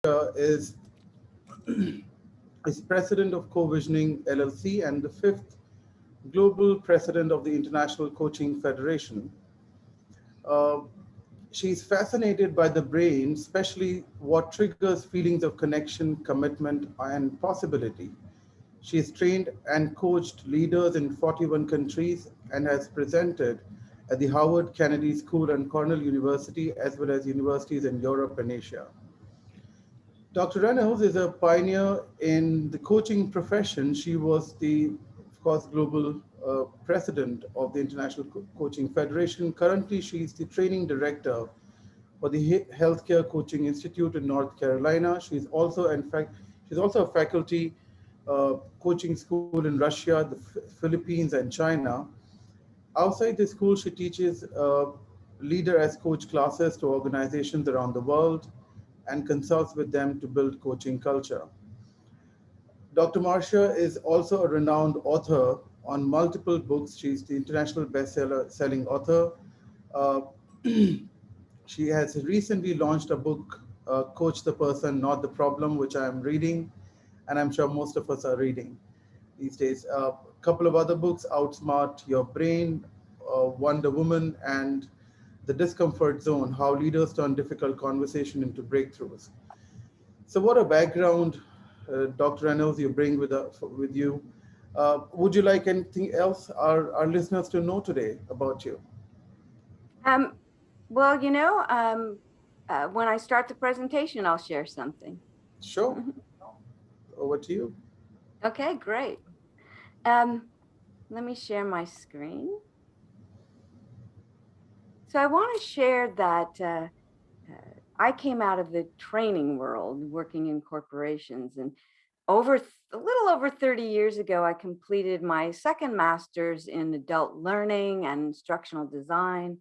is is president of Co-Visioning LLC and the fifth global president of the International Coaching Federation. Uh, she's fascinated by the brain, especially what triggers feelings of connection, commitment, and possibility. She's trained and coached leaders in 41 countries and has presented at the Harvard Kennedy School and Cornell University, as well as universities in Europe and Asia. Dr. Reynolds is a pioneer in the coaching profession. She was the, of course, global president of the International Coaching Federation. Currently, she is the training director for the Healthcare Coaching Institute in North Carolina. She's also, in fact, she's also a faculty coaching school in Russia, the Philippines, and China. Outside the school, she teaches leader as coach classes to organizations around the world and consults with them to build coaching culture. Dr. Marcia is also a renowned author on multiple books. She's the international bestseller selling author. Uh, she has recently launched a book, Coach the Person, Not the Problem, which I'm reading, and I'm sure most of us are reading these days. A couple of other books, Outsmart Your Brain, Wonder Woman, and The Discomfort Zone, How Leaders Turn Difficult Conversation into Breakthroughs. So what a background, Dr. Reynolds, you bring with you. Would you like anything else our listeners to know today about you? Um, well, when I start the presentation, I'll share something. Sure, over to you. Okay, great. Um, Let me share my screen. So I want to share that I came out of the training world working in corporations, and a little over 30 years ago, I completed my second master's in adult learning and instructional design.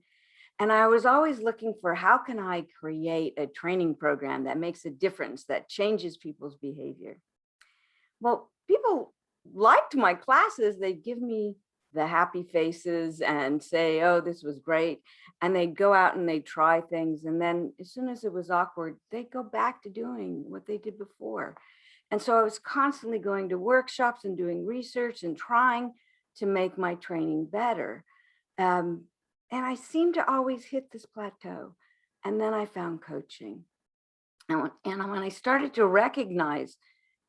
And I was always looking for how can I create a training program that makes a difference, that changes people's behavior. Well, people liked my classes. They'd give me the happy faces and say, oh, this was great. And they'd go out and they'd try things. And then as soon as it was awkward, they'd go back to doing what they did before. And so I was constantly going to workshops and doing research and trying to make my training better. Um, and I seemed to always hit this plateau. And then I found coaching. And when I started to recognize,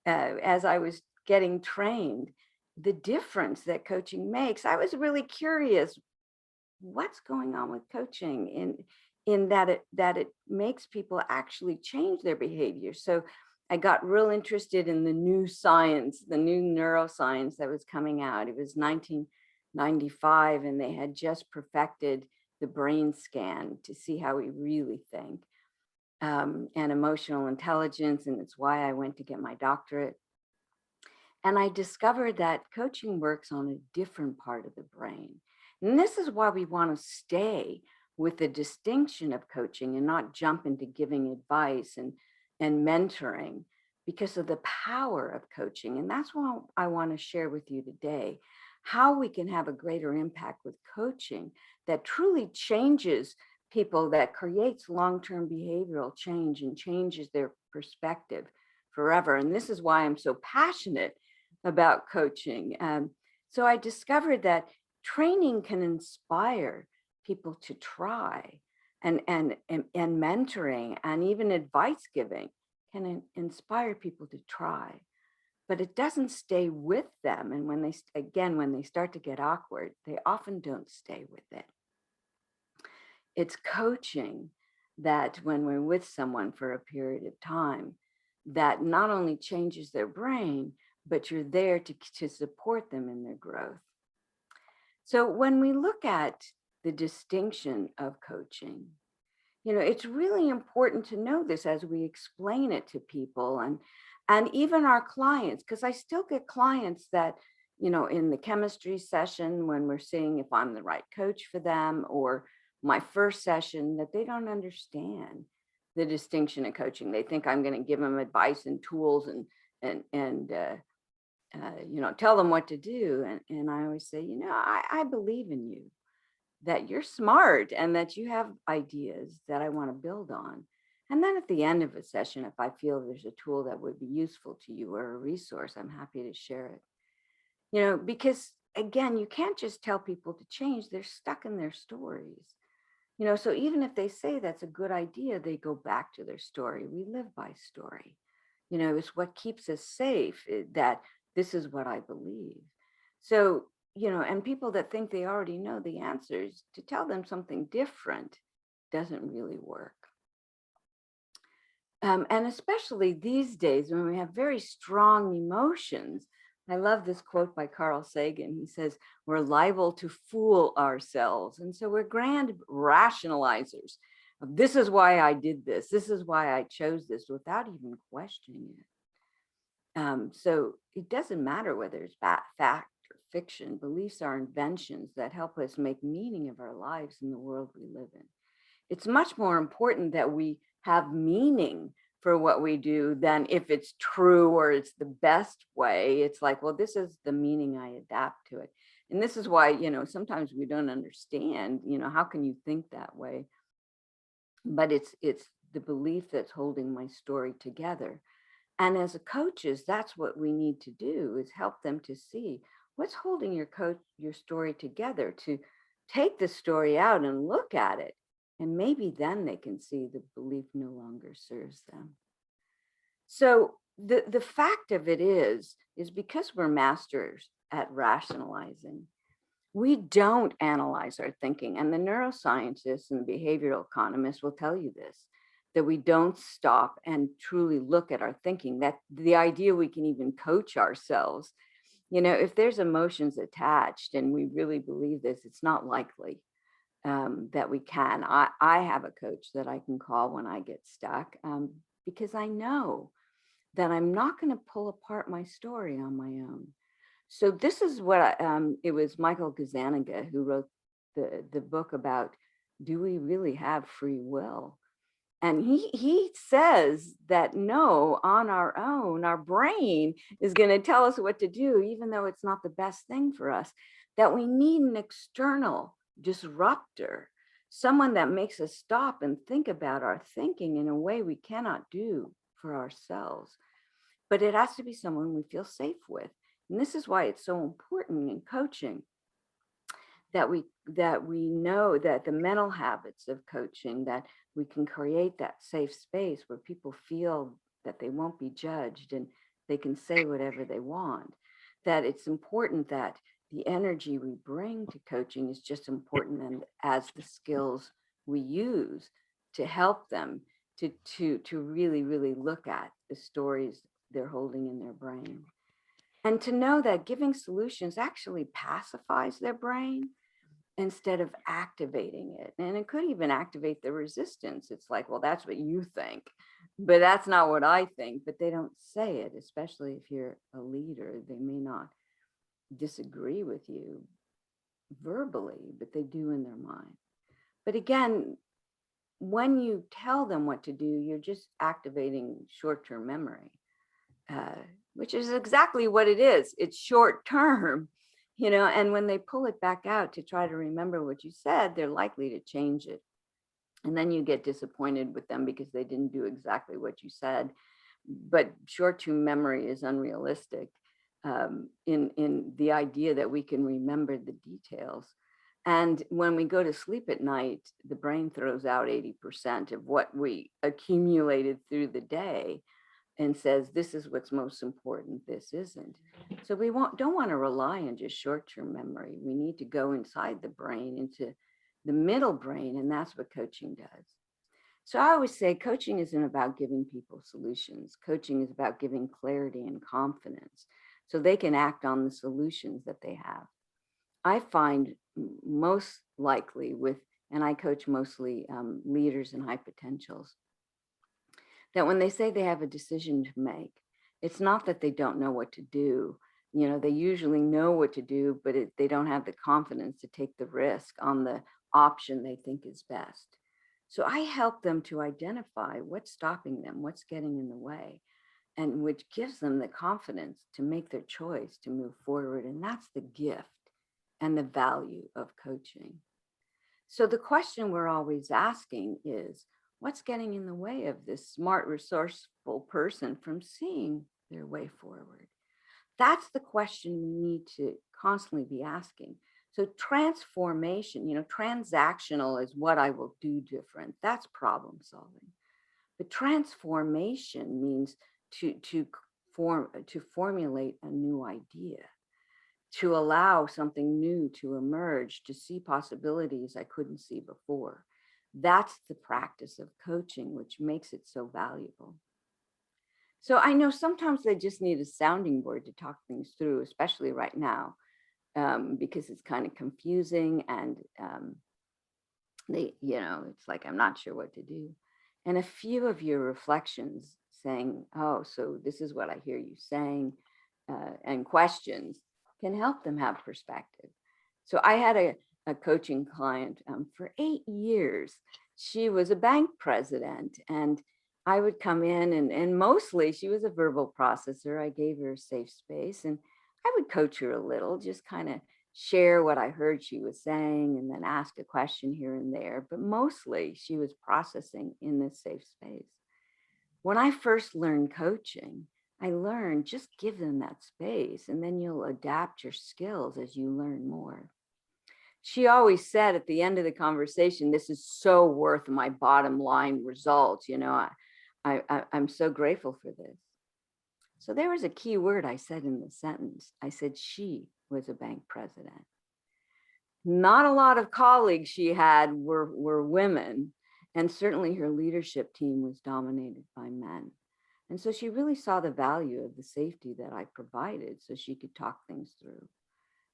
as I was getting trained, the difference that coaching makes, I was really curious, what's going on with coaching in that it makes people actually change their behavior. So I got real interested in the new science, the new neuroscience that was coming out. It was 1995, and they had just perfected the brain scan to see how we really think, and emotional intelligence. And it's why I went to get my doctorate. And I discovered that coaching works on a different part of the brain. And this is why we want to stay with the distinction of coaching and not jump into giving advice and mentoring, because of the power of coaching. And that's what I want to share with you today, how we can have a greater impact with coaching that truly changes people, that creates long-term behavioral change and changes their perspective forever. And this is why I'm so passionate about coaching. So I discovered that training can inspire people to try, and mentoring and even advice giving can inspire people to try, but it doesn't stay with them. And when they start to get awkward, they often don't stay with it. It's coaching that when we're with someone for a period of time, that not only changes their brain, but you're there to support them in their growth. So when we look at the distinction of coaching, it's really important to know this as we explain it to people and even our clients, because I still get clients that, in the chemistry session, when we're seeing if I'm the right coach for them, or my first session, that they don't understand the distinction of coaching. They think I'm going to give them advice and tools and tell them what to do. And I always say, I believe in you, that you're smart and that you have ideas that I want to build on. And then at the end of a session, if I feel there's a tool that would be useful to you or a resource, I'm happy to share it. Because again, you can't just tell people to change. They're stuck in their stories. So even if they say that's a good idea, they go back to their story. We live by story. It's what keeps us safe, that this is what I believe. So, and people that think they already know the answers, to tell them something different doesn't really work. And especially these days when we have very strong emotions. I love this quote by Carl Sagan. He says, we're liable to fool ourselves. And so we're grand rationalizers. This is why I did this. This is why I chose this, without even questioning it. So it doesn't matter whether it's fact or fiction. Beliefs are inventions that help us make meaning of our lives in the world we live in. It's much more important that we have meaning for what we do than if it's true or it's the best way. It's like, well, this is the meaning I adapt to it. And this is why, sometimes we don't understand, how can you think that way? But it's the belief that's holding my story together. And as a coaches, that's what we need to do, is help them to see what's holding your story together, to take the story out and look at it. And maybe then they can see the belief no longer serves them. So the fact of it is because we're masters at rationalizing, we don't analyze our thinking. And the neuroscientists and behavioral economists will tell you this, that we don't stop and truly look at our thinking, that the idea we can even coach ourselves. If there's emotions attached and we really believe this, it's not likely that we can. I have a coach that I can call when I get stuck, because I know that I'm not going to pull apart my story on my own. So this is what it was Michael Gazzaniga who wrote the book about, do we really have free will? And he says that no, on our own, our brain is going to tell us what to do, even though it's not the best thing for us, that we need an external disruptor, someone that makes us stop and think about our thinking in a way we cannot do for ourselves. But it has to be someone we feel safe with. And this is why it's so important in coaching that we know that the mental habits of coaching, that we can create that safe space where people feel that they won't be judged and they can say whatever they want. That it's important that the energy we bring to coaching is just important as the skills we use to help them to really, really look at the stories they're holding in their brain. And to know that giving solutions actually pacifies their brain instead of activating it. And it could even activate the resistance. It's like, well, that's what you think, but that's not what I think. But they don't say it, especially if you're a leader. They may not disagree with you verbally, but they do in their mind. But again, when you tell them what to do, you're just activating short-term memory, which is exactly what it is. It's short-term, and when they pull it back out to try to remember what you said, they're likely to change it. And then you get disappointed with them because they didn't do exactly what you said. But short-term memory is unrealistic in the idea that we can remember the details. And when we go to sleep at night, the brain throws out 80% of what we accumulated through the day and says, this is what's most important, this isn't. So we don't want to rely on just short-term memory. We need to go inside the brain, into the middle brain, and that's what coaching does. So I always say coaching isn't about giving people solutions. Coaching is about giving clarity and confidence so they can act on the solutions that they have. I find most likely and I coach mostly leaders and high potentials, that when they say they have a decision to make, it's not that they don't know what to do. They usually know what to do, but they don't have the confidence to take the risk on the option they think is best. So I help them to identify what's stopping them, what's getting in the way, and which gives them the confidence to make their choice to move forward. And that's the gift and the value of coaching. So the question we're always asking is, What's getting in the way of this smart, resourceful person from seeing their way forward? That's the question we need to constantly be asking. So transformation, transactional is what I will do different. That's problem solving. But transformation means to formulate a new idea, to allow something new to emerge, to see possibilities I couldn't see before. That's the practice of coaching, which makes it so valuable. So I know sometimes they just need a sounding board to talk things through, especially right now, because it's kind of confusing and it's like, I'm not sure what to do. And a few of your reflections saying, oh, so this is what I hear you saying, and questions can help them have perspective. So I had a coaching client for 8 years. She was a bank president, and I would come in and mostly she was a verbal processor. I gave her a safe space, and I would coach her a little, just kind of share what I heard she was saying and then ask a question here and there. But mostly she was processing in this safe space. When I first learned coaching, I learned just give them that space and then you'll adapt your skills as you learn more. She always said at the end of the conversation, this is so worth my bottom line results. I'm so grateful for this. So there was a key word I said in the sentence. I said she was a bank president. Not a lot of colleagues she had were women, and certainly her leadership team was dominated by men. And so she really saw the value of the safety that I provided so she could talk things through.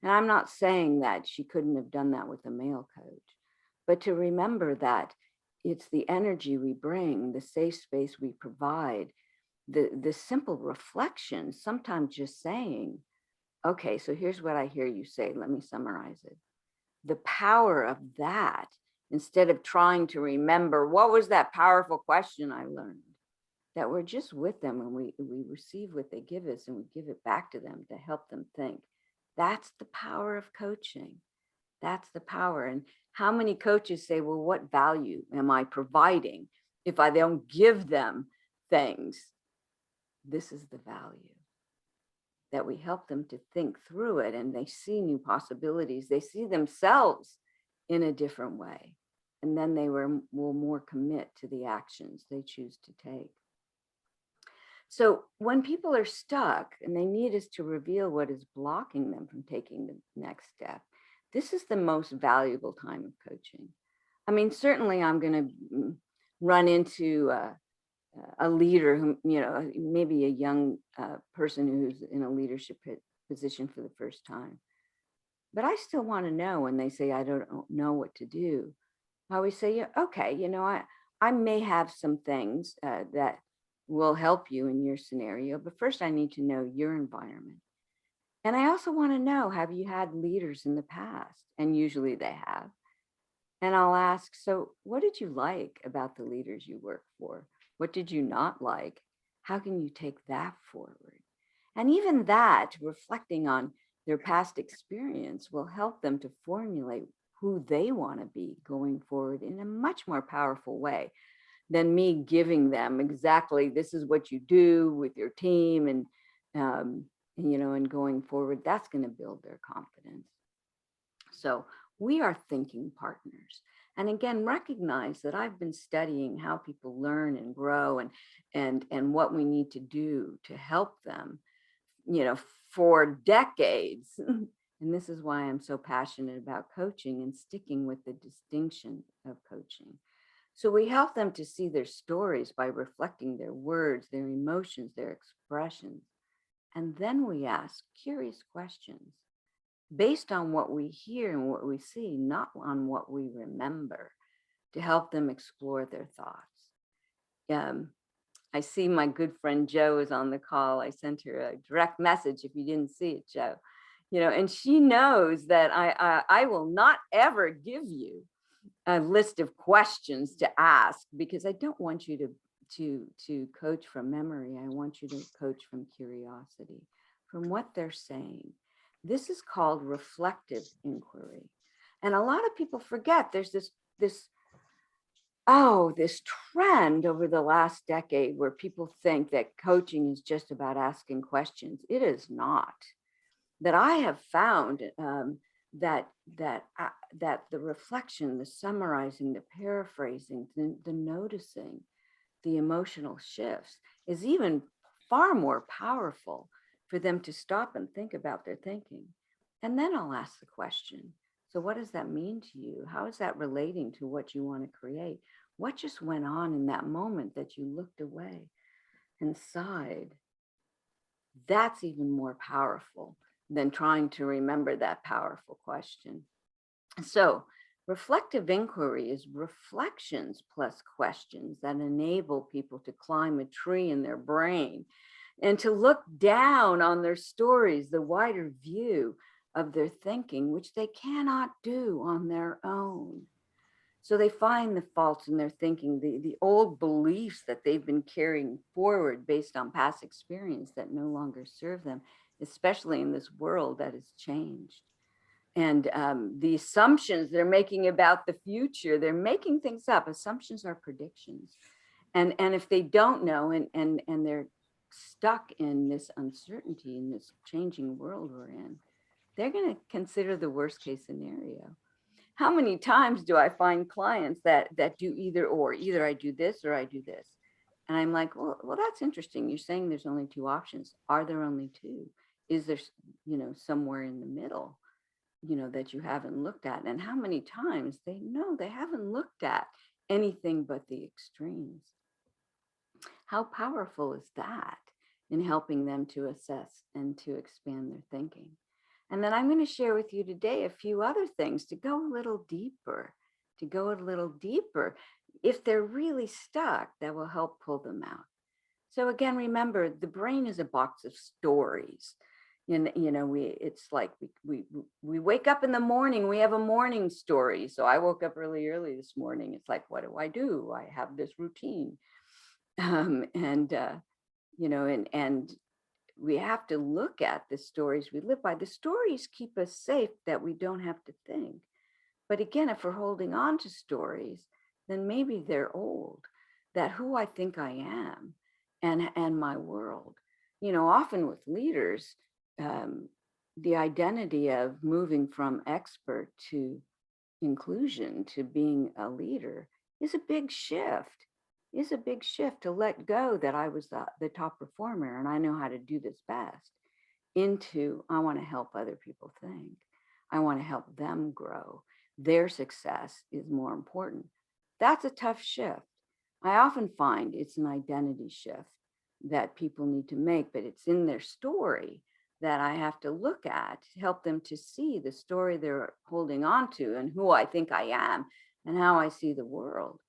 And I'm not saying that she couldn't have done that with a male coach, but to remember that it's the energy we bring, the safe space we provide, the simple reflection, sometimes just saying, okay, so here's what I hear you say. Let me summarize it. The power of that, instead of trying to remember what was that powerful question I learned, that we're just with them and we receive what they give us and we give it back to them to help them think. That's the power of coaching. That's the power. And how many coaches say, well, what value am I providing if I don't give them things? This is the value, that we help them to think through it and they see new possibilities. They see themselves in a different way. And then they will more commit to the actions they choose to take. So when people are stuck and they need us to reveal what is blocking them from taking the next step, this is the most valuable time of coaching. I mean, certainly I'm going to run into a leader who, maybe a young person who's in a leadership position for the first time. But I still want to know when they say, I don't know what to do. I always say, yeah, okay, I may have some things that will help you in your scenario, but first I need to know your environment. And I also want to know, have you had leaders in the past? And usually they have. And I'll ask, so what did you like about the leaders you work for? What did you not like? How can you take that forward? And even that, reflecting on their past experience, will help them to formulate who they want to be going forward in a much more powerful way than me giving them exactly, this is what you do with your team and going forward. That's going to build their confidence. So we are thinking partners. And again, recognize that I've been studying how people learn and grow and what we need to do to help them, for decades. And this is why I'm so passionate about coaching and sticking with the distinction of coaching. So we help them to see their stories by reflecting their words, their emotions, their expressions. And then we ask curious questions based on what we hear and what we see, not on what we remember, to help them explore their thoughts. I see my good friend Jo is on the call. I sent her a direct message if you didn't see it, Jo. And she knows that I will not ever give you a list of questions to ask, because I don't want you to coach from memory. I want you to coach from curiosity, from what they're saying. This is called reflective inquiry. And a lot of people forget there's this oh, this trend over the last decade where people think that coaching is just about asking questions. It is not. That I have found that the reflection, the summarizing, the paraphrasing, the noticing, the emotional shifts is even far more powerful for them to stop and think about their thinking. And then I'll ask the question, so what does that mean to you? How is that relating to what you want to create? What just went on in that moment that you looked away and sighed? That's even more powerful than trying to remember that powerful question. So reflective inquiry is reflections plus questions that enable people to climb a tree in their brain and to look down on their stories, the wider view of their thinking, which they cannot do on their own. So they find the faults in their thinking, the old beliefs that they've been carrying forward based on past experience that no longer serve them, especially in this world that has changed. And the assumptions they're making about the future, they're making things up. Assumptions are predictions. And if they don't know and they're stuck in this uncertainty, in this changing world we're in, they're going to consider the worst case scenario. How many times do I find clients that do either or, either I do this or I do this? And I'm like, well, that's interesting. You're saying there's only two options. Are there only two? Is there, somewhere in the middle, that you haven't looked at? And how many times they haven't looked at anything but the extremes. How powerful is that in helping them to assess and to expand their thinking? And then I'm going to share with you today a few other things to go a little deeper, If they're really stuck, that will help pull them out. So again, remember, the brain is a box of stories. It's like we wake up in the morning, we have a morning story. So I woke up really early this morning. It's like, what do? I have this routine. And we have to look at the stories we live by. The stories keep us safe that we don't have to think. But again, if we're holding on to stories, then maybe they're old, that who I think I am and my world. Often with leaders, the identity of moving from expert to inclusion to being a leader is a big shift. To let go that I was the top performer and I know how to do this best, into I want to help other people think. I want to help them grow. Their success is more important. That's a tough shift. I often find it's an identity shift that people need to make, but it's in their story that I have to look at to help them to see the story they're holding on to and who I think I am and how I see the world.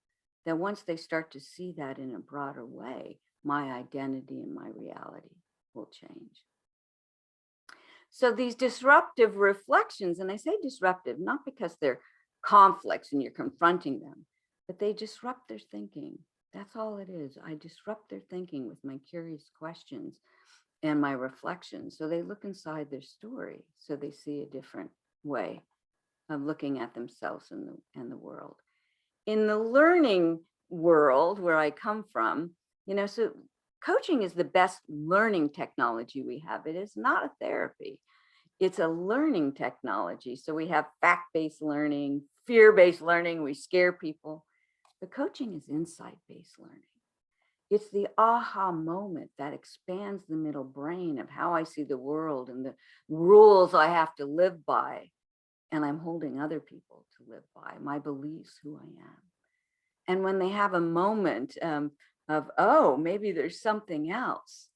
That once they start to see that in a broader way, my identity and my reality will change. So these disruptive reflections, and I say disruptive, not because they're conflicts and you're confronting them, but they disrupt their thinking. That's all it is. I disrupt their thinking with my curious questions and my reflections. So they look inside their story, so they see a different way of looking at themselves and the world. In the learning world where I come from, so coaching is the best learning technology we have. It is not a therapy. It's a learning technology. So we have fact-based learning, fear-based learning, we scare people. But coaching is insight-based learning. It's the aha moment that expands the middle brain of how I see the world and the rules I have to live by. And I'm holding other people to live by, my beliefs, who I am. And when they have a moment of, oh, maybe there's something else,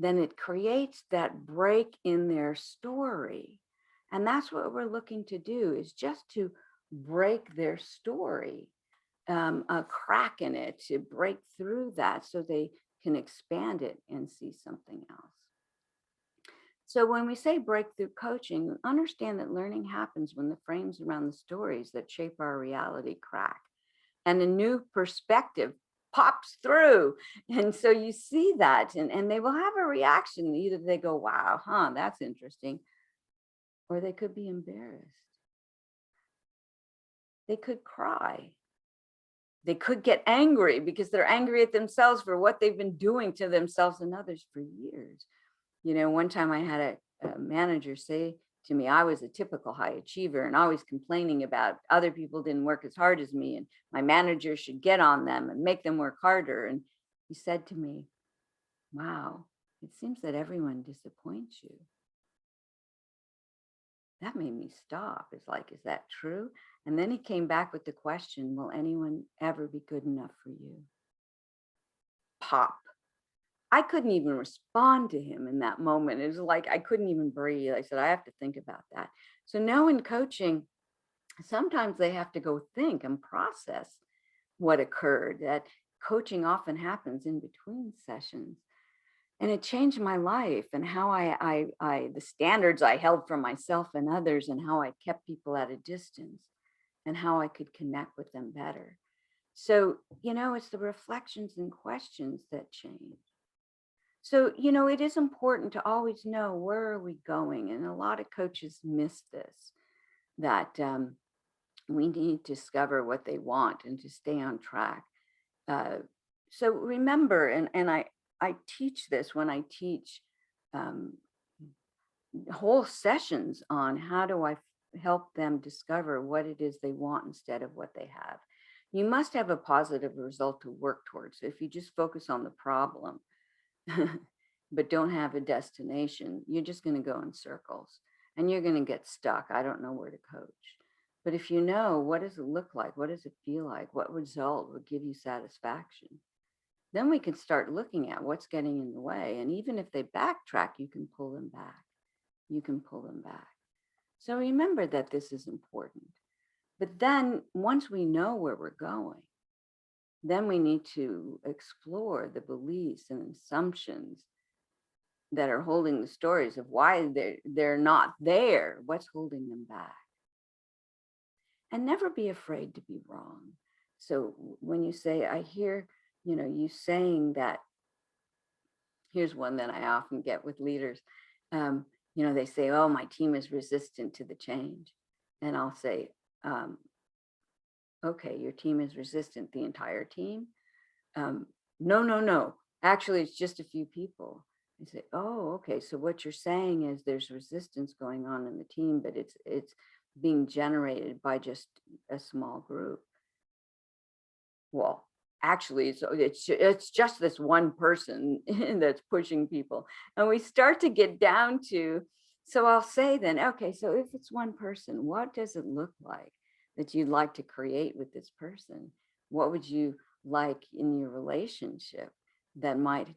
then it creates that break in their story. And that's what we're looking to do, is just to break their story, a crack in it, to break through that so they can expand it and see something else. So when we say breakthrough coaching, understand that learning happens when the frames around the stories that shape our reality crack and a new perspective pops through. And so you see that and they will have a reaction. Either they go, wow, that's interesting, or they could be embarrassed. They could cry. they could get angry because they're angry at themselves for what they've been doing to themselves and others for years. You know, one time I had a manager say to me, I was a typical high achiever and always complaining about other people didn't work as hard as me and my manager should get on them and make them work harder. And he said to me, wow, it seems that everyone disappoints you. That made me stop. It's like, is that true? And then he came back with the question, will anyone ever be good enough for you? Pop. I couldn't even respond to him in that moment. It was like, I couldn't even breathe. I said, I have to think about that. So now in coaching, sometimes they have to go think and process what occurred. That coaching often happens in between sessions. And it changed my life and how the standards I held for myself and others, and how I kept people at a distance and how I could connect with them better. So, you know, it's the reflections and questions that change. So, you know, it is important to always know, where are we going? And a lot of coaches miss this, that we need to discover what they want and to stay on track. So remember, and I teach this when I teach whole sessions on how do I help them discover what it is they want instead of what they have. You must have a positive result to work towards. So if you just focus on the problem, but don't have a destination, you're just going to go in circles and you're going to get stuck. I don't know where to coach. But if you know, what does it look like? What does it feel like? What result would give you satisfaction? Then we can start looking at what's getting in the way. And even if they backtrack, you can pull them back. You can pull them back. So remember that this is important. But then once we know where we're going, then we need to explore the beliefs and assumptions that are holding the stories of why they're not there. What's holding them back? And never be afraid to be wrong. So when you say, I hear, you know, you saying that, here's one that I often get with leaders. You know, they say, oh, my team is resistant to the change. And I'll say, okay, your team is resistant, the entire team? No. Actually, it's just a few people. I say, oh, okay. So what you're saying is there's resistance going on in the team, but it's being generated by just a small group. Well, actually, it's just this one person that's pushing people. And we start to get down to, so I'll say then, okay, so if it's one person, what does it look like that you'd like to create with this person? What would you like in your relationship that might,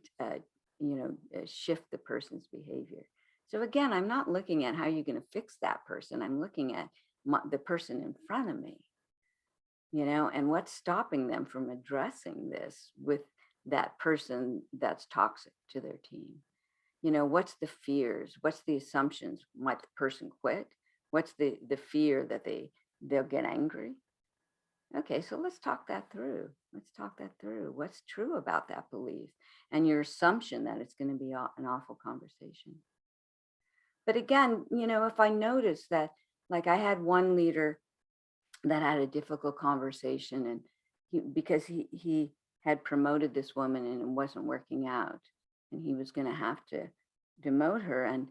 shift the person's behavior? So again, I'm not looking at how you're going to fix that person. I'm looking at the person in front of me. You know, and what's stopping them from addressing this with that person that's toxic to their team? You know, what's the fears? What's the assumptions? Might the person quit? What's the fear that they'll get angry? Okay, so let's talk that through. Let's talk that through. What's true about that belief and your assumption that it's going to be an awful conversation? But again, you know, if I notice that, like I had one leader that had a difficult conversation, and because he had promoted this woman and it wasn't working out, and he was going to have to demote her, and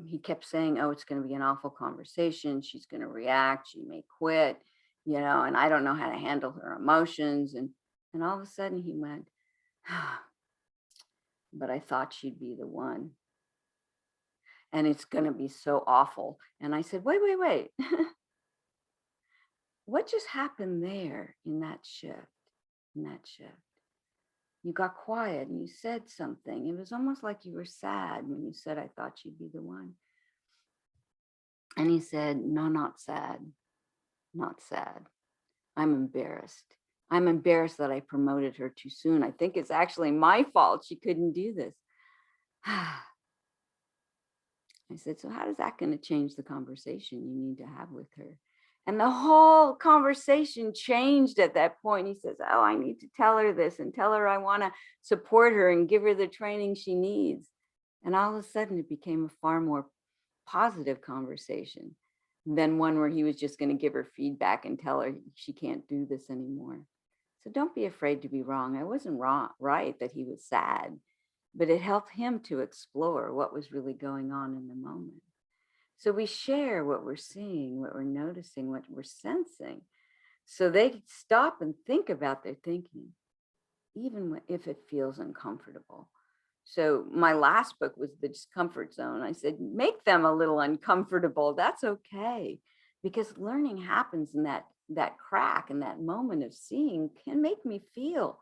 he kept saying, oh, it's going to be an awful conversation, she's going to react, she may quit, you know, and I don't know how to handle her emotions. And all of a sudden he went, but I thought she'd be the one, and it's going to be so awful. And I said, wait. What just happened there in that shift? You got quiet and you said something. It was almost like you were sad when you said, I thought she'd be the one. And he said, no, not sad. I'm embarrassed. I'm embarrassed that I promoted her too soon. I think it's actually my fault. She couldn't do this. I said, so how is that going to change the conversation you need to have with her? And the whole conversation changed at that point. He says, oh, I need to tell her this and tell her I want to support her and give her the training she needs. And all of a sudden it became a far more positive conversation than one where he was just going to give her feedback and tell her she can't do this anymore. So don't be afraid to be wrong. I wasn't right that he was sad, but it helped him to explore what was really going on in the moment. So we share what we're seeing, what we're noticing, what we're sensing. So they stop and think about their thinking, even if it feels uncomfortable. So my last book was The Discomfort Zone. I said, make them a little uncomfortable. That's okay. Because learning happens in that crack and that moment of seeing can make me feel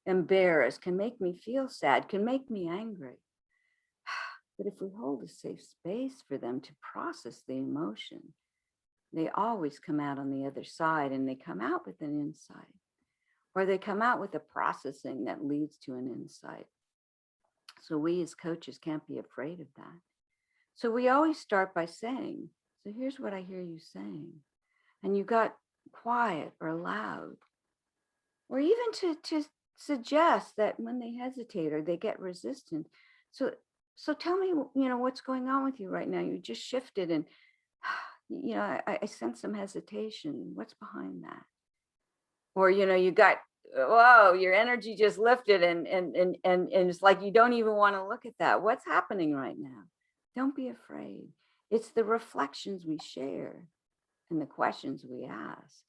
embarrassed, can make me feel sad, can make me angry. But if we hold a safe space for them to process the emotion, they always come out on the other side, and they come out with an insight, or they come out with a processing that leads to an insight. So we as coaches can't be afraid of that. So we always start by saying, so here's what I hear you saying. And you got quiet or loud, or even to suggest that when they hesitate or they get resistant. So tell me, what's going on with you right now? You just shifted and, I sense some hesitation. What's behind that? Or, you got, whoa, your energy just lifted and it's like you don't even want to look at that. What's happening right now? Don't be afraid. It's the reflections we share and the questions we ask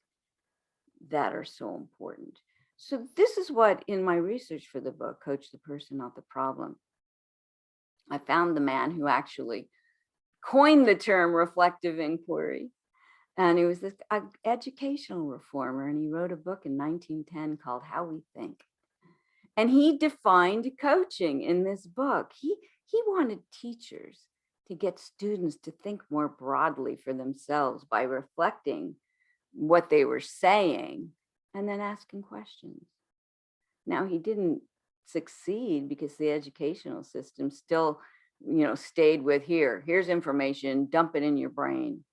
that are so important. So this is what, in my research for the book, Coach the Person, Not the Problem, I found the man who actually coined the term reflective inquiry. And he was this educational reformer, and he wrote a book in 1910 called How We Think. And he defined coaching in this book. He wanted teachers to get students to think more broadly for themselves by reflecting what they were saying and then asking questions. Now, he didn't succeed because the educational system still, stayed with here's information, dump it in your brain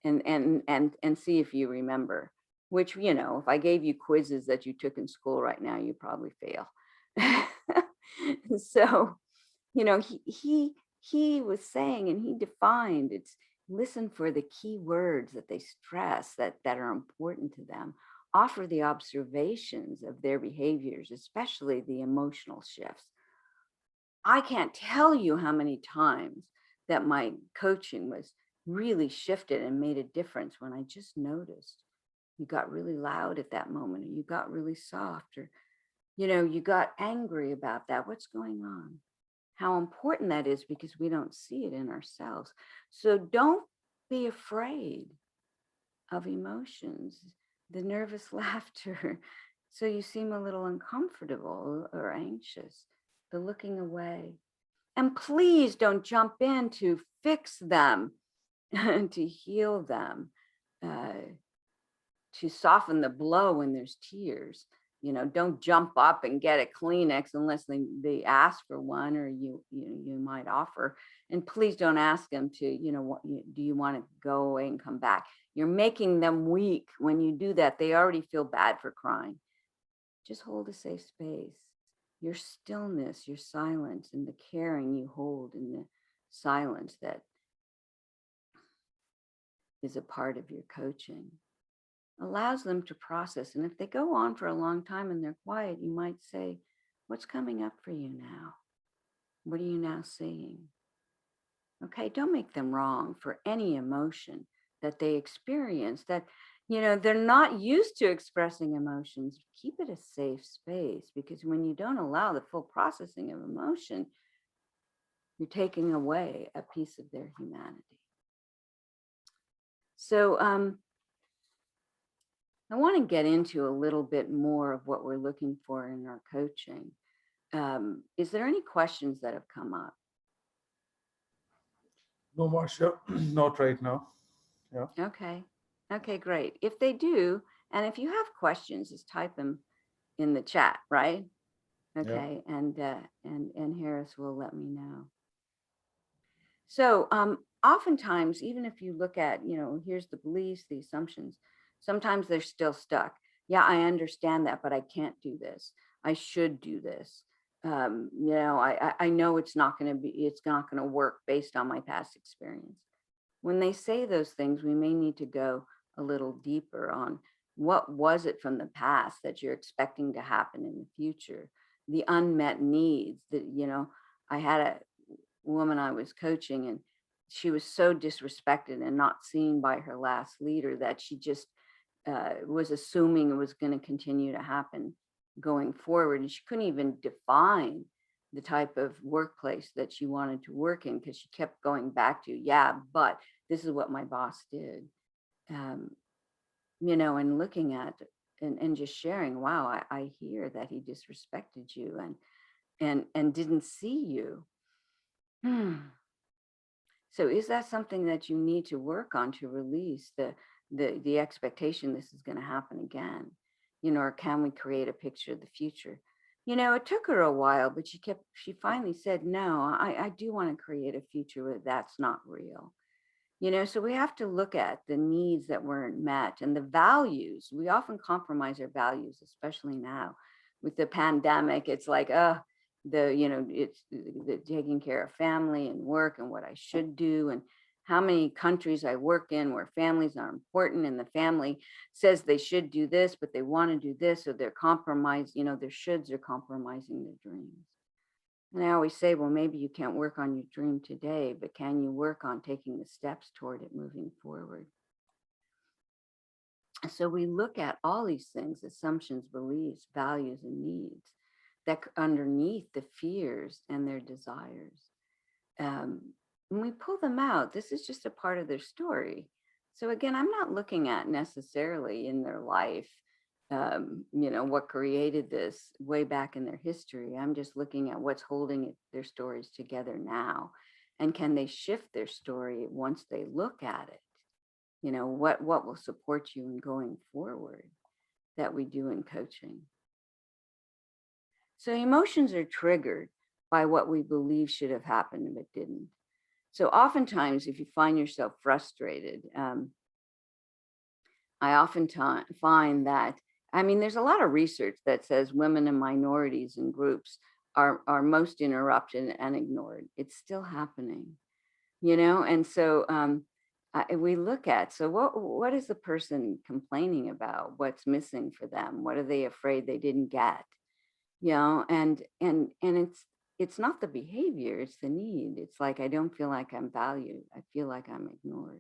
and see if you remember, which, if I gave you quizzes that you took in school right now, you probably fail. So, he was saying, and he defined, it's listen for the key words that they stress that are important to them, offer the observations of their behaviors, especially the emotional shifts. I can't tell you how many times that my coaching was really shifted and made a difference when I just noticed you got really loud at that moment, or you got really soft, or, you got angry about that. What's going on? How important that is, because we don't see it in ourselves. So don't be afraid of emotions, the nervous laughter. So you seem a little uncomfortable or anxious, the looking away. And please don't jump in to fix them and to heal them, to soften the blow when there's tears. Don't jump up and get a Kleenex unless they ask for one, or you might offer. And please don't ask them to, do you want to go away and come back? You're making them weak. When you do that, they already feel bad for crying. Just hold a safe space. Your stillness, your silence, and the caring you hold in the silence that is a part of your coaching allows them to process. And if they go on for a long time and they're quiet, you might say, what's coming up for you now? What are you now seeing? Okay, don't make them wrong for any emotion that they experience, that, they're not used to expressing emotions. Keep it a safe space, because when you don't allow the full processing of emotion, you're taking away a piece of their humanity. So I want to get into a little bit more of what we're looking for in our coaching. Is there any questions that have come up? No, Marcia, not right now. Yeah. Okay, great. If they do, and if you have questions, just type them in the chat, right? Okay, yeah. And Harris will let me know. So oftentimes, even if you look at, here's the beliefs, the assumptions, sometimes they're still stuck. Yeah, I understand that, but I can't do this. I should do this. I know it's not going to work based on my past experience. When they say those things, we may need to go a little deeper on What was it from the past that you're expecting to happen in the future? The unmet needs that, I had a woman I was coaching, and she was so disrespected and not seen by her last leader that she just was assuming it was going to continue to happen going forward. And she couldn't even define the type of workplace that she wanted to work in, because she kept going back to, yeah, but this is what my boss did. And looking at and just sharing, wow, I hear that he disrespected you and didn't see you. So is that something that you need to work on to release the expectation this is going to happen again? Or can we create a picture of the future? It took her a while, but she finally said, no, I do want to create a future where that's not real. So we have to look at the needs that weren't met and the values. We often compromise our values, especially now with the pandemic. It's like, it's the taking care of family and work and what I should do, and how many countries I work in where families are important, and the family says they should do this, but they want to do this. So they're compromised, their shoulds are compromising their dreams. And I always say, well, maybe you can't work on your dream today, but can you work on taking the steps toward it moving forward? So we look at all these things, assumptions, beliefs, values, and needs that underneath the fears and their desires. When we pull them out, this is just a part of their story. So again, I'm not looking at necessarily in their life, what created this way back in their history. I'm just looking at what's holding their stories together now. And can they shift their story once they look at it? What will support you in going forward that we do in coaching? So emotions are triggered by what we believe should have happened but didn't. So oftentimes, if you find yourself frustrated, I often find that, there's a lot of research that says women and minorities and groups are most interrupted and ignored. It's still happening, and so we look at, so what is the person complaining about? What's missing for them? What are they afraid they didn't get? And it's not the behavior, it's the need. It's like, I don't feel like I'm valued. I feel like I'm ignored.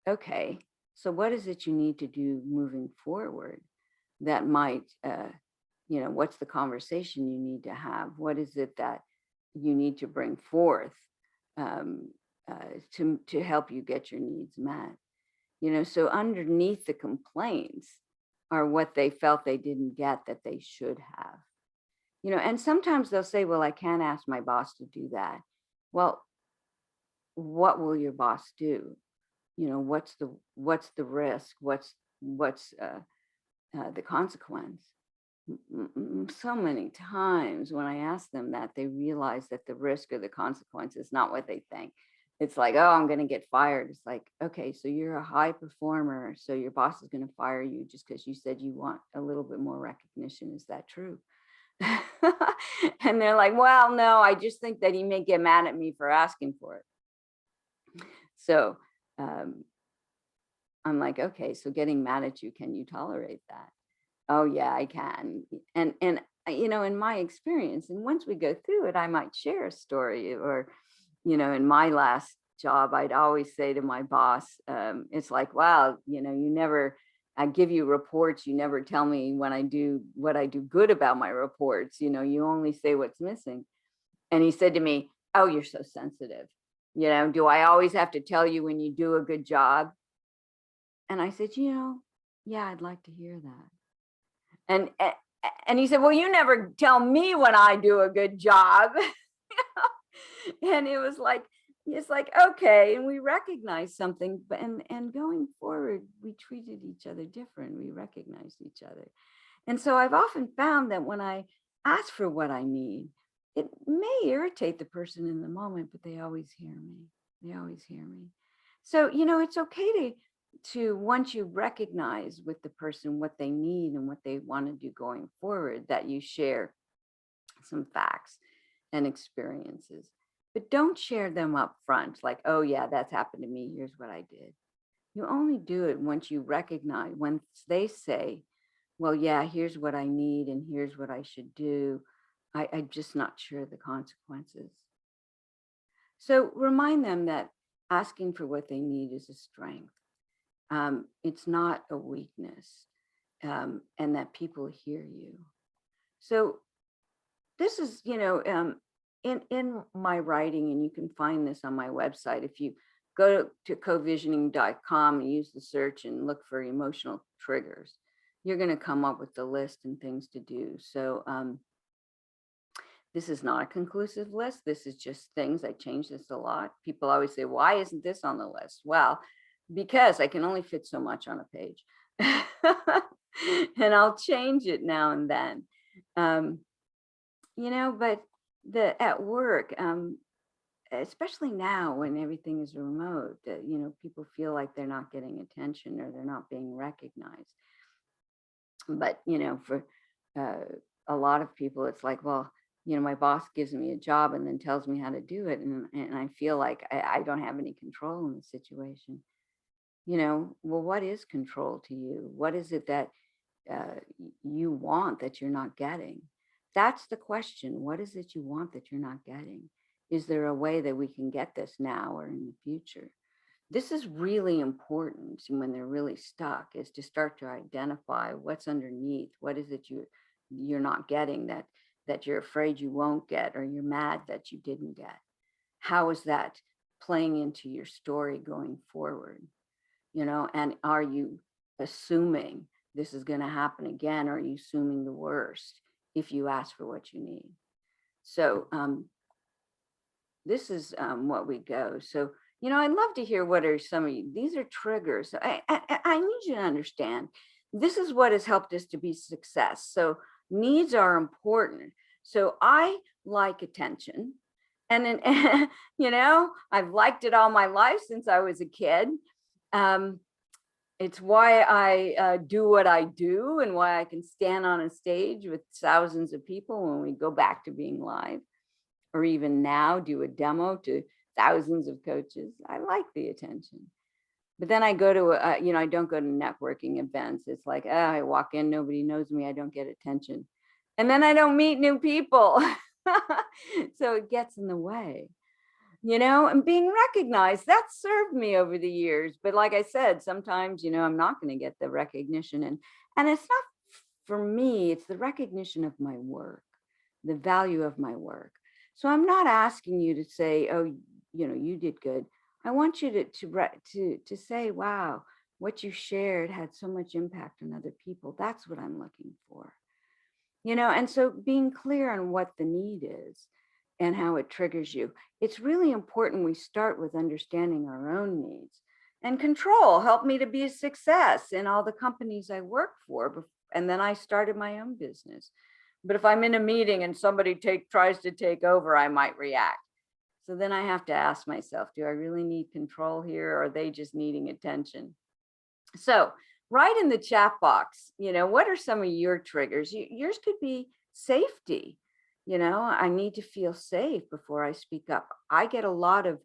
Okay, so what is it you need to do moving forward that might, what's the conversation you need to have? What is it that you need to bring forth to help you get your needs met? So underneath the complaints are what they felt they didn't get that they should have. And sometimes they'll say, well, I can't ask my boss to do that. Well, what will your boss do? What's the risk? What's the consequence? So many times when I ask them that, they realize that the risk or the consequence is not what they think. It's like, oh, I'm going to get fired. It's like, okay, so you're a high performer, so your boss is going to fire you just because you said you want a little bit more recognition. Is that true? And they're like, well, no, I just think that he may get mad at me for asking for it. So I'm like, okay, so getting mad at you, can you tolerate that? Oh yeah, I can. And in my experience, and once we go through it, I might share a story. Or in my last job, I'd always say to my boss, it's like, wow, I give you reports, you never tell me when I do what I do good about my reports. You only say what's missing. And he said to me, oh, you're so sensitive. Do I always have to tell you when you do a good job? And I said, yeah, I'd like to hear that. And he said, well, you never tell me when I do a good job. And it was like, it's like, okay. And we recognized something, and going forward, we treated each other different. We recognized each other. And so I've often found that when I ask for what I need, it may irritate the person in the moment, but they always hear me. They always hear me. So, it's okay to once you recognize with the person what they need and what they want to do going forward, that you share some facts and experiences. But don't share them up front, like, oh yeah, that's happened to me. Here's what I did. You only do it once you recognize, once they say, well, yeah, here's what I need and here's what I should do. I'm just not sure of the consequences. So remind them that asking for what they need is a strength. It's not a weakness, and that people hear you. So this is, in my writing, and you can find this on my website. If you go to covisioning.com and use the search and look for emotional triggers, you're going to come up with the list and things to do. So this is not a conclusive list. This is just things. I change this a lot. People always say, why isn't this on the list? Well, because I can only fit so much on a page. And I'll change it now and then. But at work, especially now when everything is remote, people feel like they're not getting attention or they're not being recognized. But, for a lot of people, it's like, well, my boss gives me a job and then tells me how to do it. And I feel like I don't have any control in the situation. Well, what is control to you? What is it that you want that you're not getting? That's the question. What is it you want that you're not getting? Is there a way that we can get this now or in the future? This is really important when they're really stuck, is to start to identify what's underneath. What is it you're not getting that you're afraid you won't get, or you're mad that you didn't get? How is that playing into your story going forward? And are you assuming this is going to happen again? Or are you assuming the worst if you ask for what you need? So this is what we go. So, I'd love to hear what are some of you. These are triggers. I need you to understand, this is what has helped us to be success. So needs are important. So I like attention. And then, I've liked it all my life since I was a kid. It's why I do what I do and why I can stand on a stage with thousands of people when we go back to being live, or even now do a demo to thousands of coaches. I like the attention. But then I go to, I don't go to networking events. It's like, I walk in, nobody knows me, I don't get attention. And then I don't meet new people. So it gets in the way. And being recognized, that served me over the years. But like I said, sometimes, I'm not going to get the recognition. And it's not for me, it's the recognition of my work, the value of my work. So I'm not asking you to say, oh, you did good. I want you to say, wow, what you shared had so much impact on other people. That's what I'm looking for. And so being clear on what the need is and how it triggers you. It's really important we start with understanding our own needs. And control helped me to be a success in all the companies I worked for. And then I started my own business. But if I'm in a meeting and somebody tries to take over, I might react. So then I have to ask myself, do I really need control here, or are they just needing attention? So write in the chat box, what are some of your triggers? Yours could be safety. I need to feel safe before I speak up. I get a lot of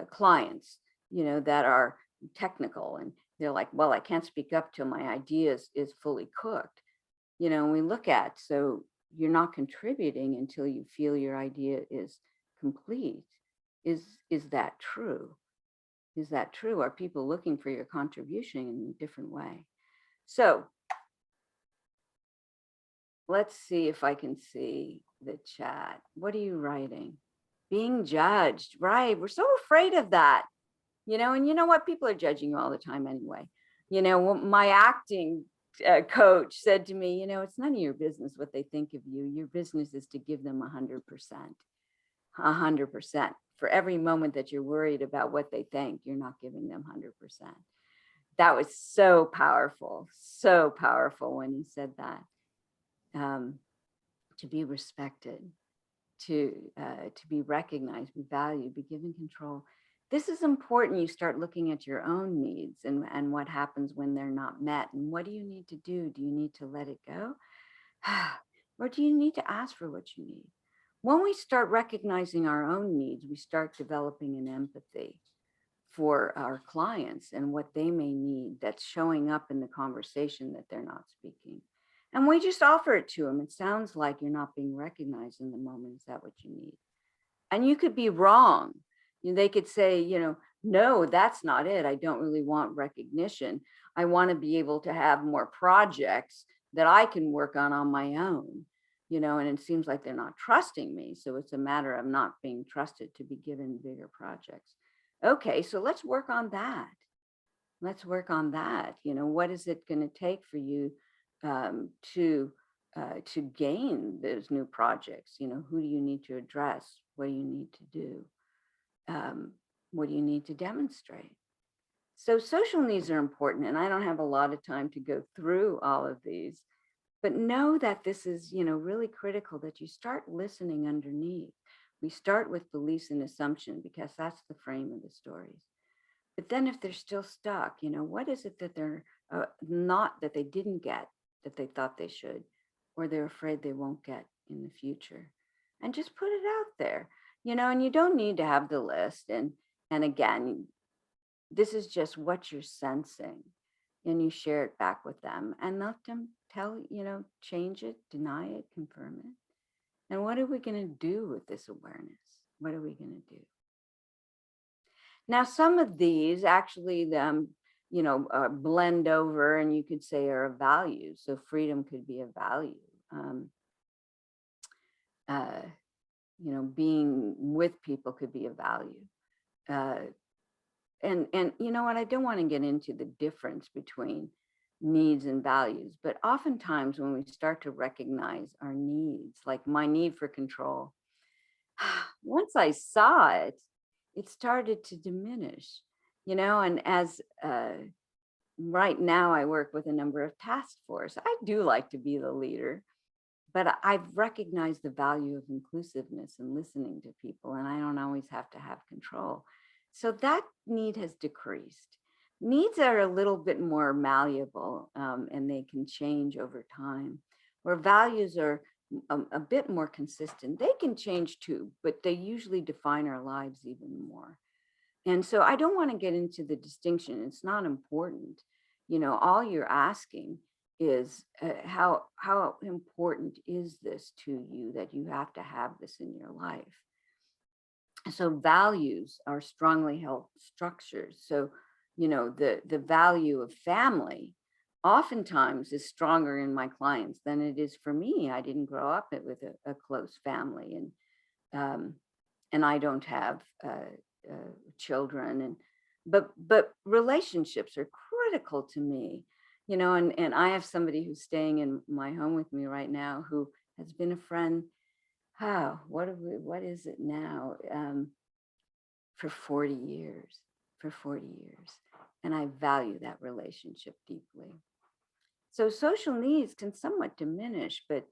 clients, that are technical, and they're like, well, I can't speak up till my idea is fully cooked. And we look at, so you're not contributing until you feel your idea is complete. Is that true? Is that true? Are people looking for your contribution in a different way? So let's see if I can see the chat. What are you writing? Being judged, right? We're so afraid of that, and you know what? People are judging you all the time anyway. My acting coach said to me, it's none of your business what they think of you. Your business is to give them 100%. 100%. For every moment that you're worried about what they think, you're not giving them 100%. That was so powerful when he said that. To be respected, to be recognized, be valued, be given control. This is important. You start looking at your own needs and what happens when they're not met. And what do you need to do? Do you need to let it go? Or do you need to ask for what you need? When we start recognizing our own needs, we start developing an empathy for our clients and what they may need that's showing up in the conversation that they're not speaking. And we just offer it to them. It sounds like you're not being recognized in the moment. Is that what you need? And you could be wrong. They could say, no, that's not it. I don't really want recognition. I want to be able to have more projects that I can work on my own, and it seems like they're not trusting me. So it's a matter of not being trusted to be given bigger projects. Okay, so let's work on that. Let's work on that. What is it going to take for you to gain those new projects? Who do you need to address? What do you need to do? What do you need to demonstrate? So social needs are important, and I don't have a lot of time to go through all of these, but know that this is, really critical that you start listening underneath. We start with beliefs and assumption because that's the frame of the stories. But then if they're still stuck, what is it that they're not, that they didn't get, that they thought they should, or they're afraid they won't get in the future? And just put it out there, and you don't need to have the list. And again, this is just what you're sensing, and you share it back with them and let them tell, change it, deny it, confirm it. And what are we going to do with this awareness? What are we going to do? Now, some of these actually, blend over, and you could say are a value. So freedom could be a value. Being with people could be a value. And what, I don't want to get into the difference between needs and values, but oftentimes when we start to recognize our needs, like my need for control, once I saw it, it started to diminish, and as right now I work with a number of task force. I do like to be the leader, but I've recognized the value of inclusiveness and listening to people, and I don't always have to have control. So that need has decreased. Needs are a little bit more malleable, and they can change over time, where values are a bit more consistent. They can change too, but they usually define our lives even more. And so I don't want to get into the distinction. It's not important. All you're asking is how important is this to you that you have to have this in your life? So values are strongly held structures. So, the value of family oftentimes is stronger in my clients than it is for me. I didn't grow up with a close family, and I don't have children, but relationships are critical to me, and I have somebody who's staying in my home with me right now who has been a friend. What is it now? For 40 years, and I value that relationship deeply. So social needs can somewhat diminish, but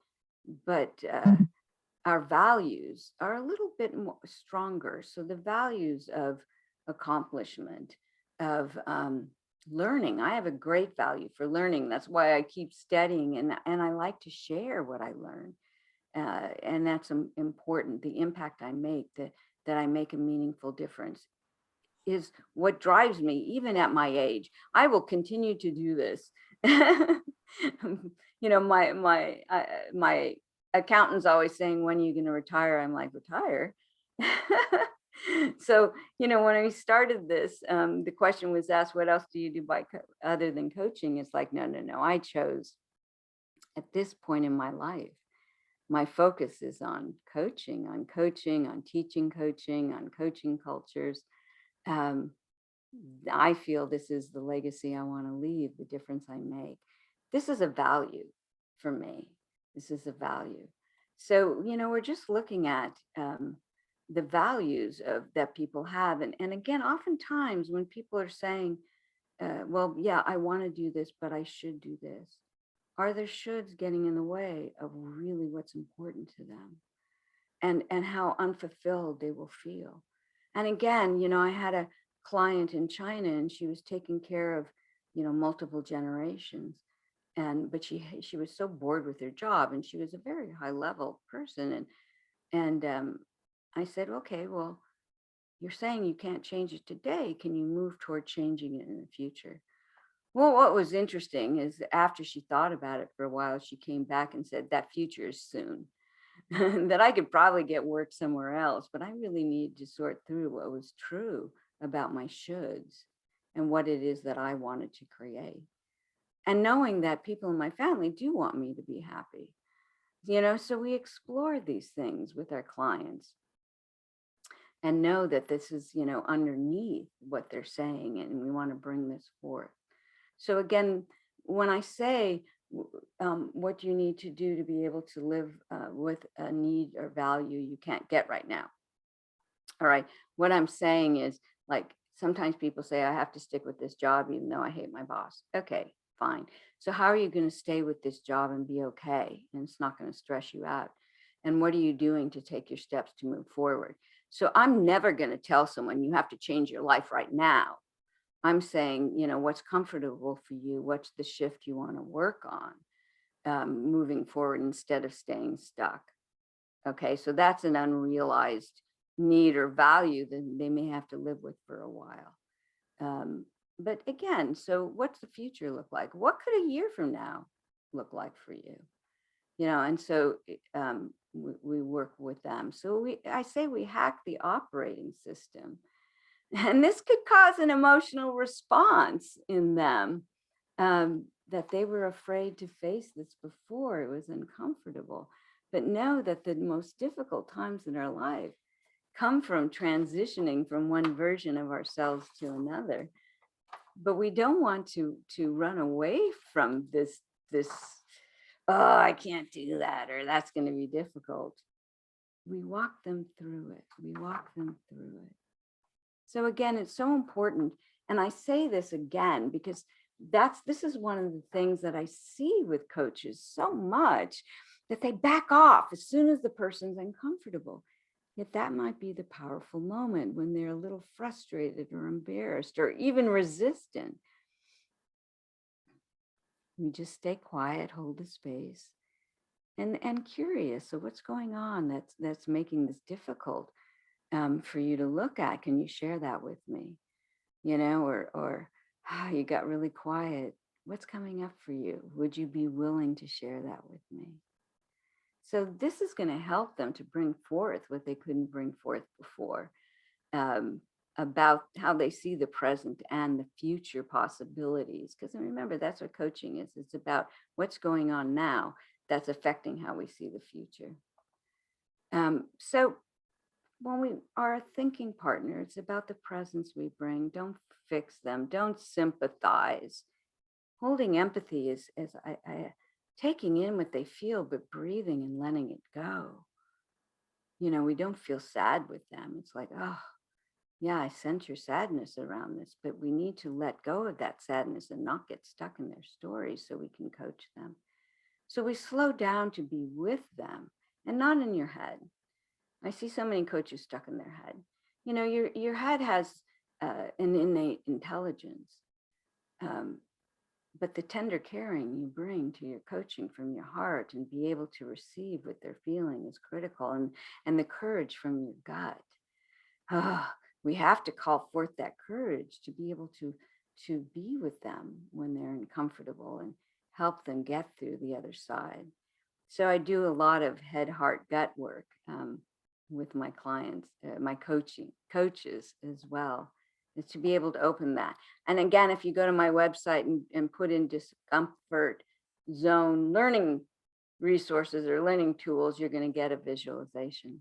our values are a little bit more stronger. So the values of accomplishment, of learning. I have a great value for learning. That's why I keep studying, and I like to share what I learn. And that's important. The impact I make, that I make a meaningful difference, is what drives me, even at my age. I will continue to do this. My accountant's always saying, when are you going to retire? I'm like, retire? So, when we started this, the question was asked, what else do you do other than coaching? It's like, no. I chose at this point in my life, my focus is on coaching, on teaching coaching, on coaching cultures. I feel this is the legacy I want to leave, the difference I make. This is a value for me. This is a value. So, we're just looking at the values that people have. And again, oftentimes when people are saying, well, yeah, I want to do this, but I should do this, are their shoulds getting in the way of really what's important to them, and how unfulfilled they will feel? And again, I had a client in China, and she was taking care of, multiple generations. But she was so bored with her job, and she was a very high level person. And I said, okay, well, You're saying you can't change it today. Can you move toward changing it in the future? Well, what was interesting is after she thought about it for a while, she came back and said that future is soon. That I could probably get work somewhere else, but I really needed to sort through what was true about my shoulds and what it is that I wanted to create. And knowing that people in my family do want me to be happy, so we explore these things with our clients and know that this is, underneath what they're saying, and we want to bring this forth. So again, when I say, what do you need to do to be able to live with a need or value you can't get right now? All right. What I'm saying is, like, sometimes people say, I have to stick with this job, even though I hate my boss. Okay, fine. So how are you going to stay with this job and be okay? And it's not going to stress you out. And what are you doing to take your steps to move forward? So I'm never going to tell someone you have to change your life right now. I'm saying, what's comfortable for you? What's the shift you want to work on moving forward instead of staying stuck? Okay, so that's an unrealized need or value that they may have to live with for a while. But again, so what's the future look like? What could a year from now look like for you? And so we work with them. So I say we hack the operating system. And this could cause an emotional response in them that they were afraid to face this before. It was uncomfortable. But know that the most difficult times in our life come from transitioning from one version of ourselves to another. But we don't want to run away from this, oh, I can't do that, or that's going to be difficult. We walk them through it. We walk them through it. So again, it's so important. And I say this again, because this is one of the things that I see with coaches so much, that they back off as soon as the person's uncomfortable. Yet that might be the powerful moment when they're a little frustrated or embarrassed or even resistant. We just stay quiet, hold the space, and curious. So what's going on that's making this difficult for you to look at? Can you share that with me? Or you got really quiet. What's coming up for you? Would you be willing to share that with me? So this is going to help them to bring forth what they couldn't bring forth before, about how they see the present and the future possibilities. Because remember, that's what coaching is. It's about what's going on now that's affecting how we see the future. So when we are a thinking partner, it's about the presence we bring. Don't fix them. Don't sympathize. Holding empathy is I taking in what they feel, but breathing and letting it go. We don't feel sad with them. It's like, oh, yeah, I sense your sadness around this, but we need to let go of that sadness and not get stuck in their stories so we can coach them. So we slow down to be with them and not in your head. I see so many coaches stuck in their head. Your head has an innate intelligence, but the tender caring you bring to your coaching from your heart and be able to receive what they're feeling is critical, and the courage from your gut. We have to call forth that courage to be able to be with them when they're uncomfortable and help them get through the other side. So I do a lot of head, heart, gut work with my clients, my coaches as well, is to be able to open that. And again, if you go to my website and put in discomfort zone learning resources or learning tools, you're going to get a visualization.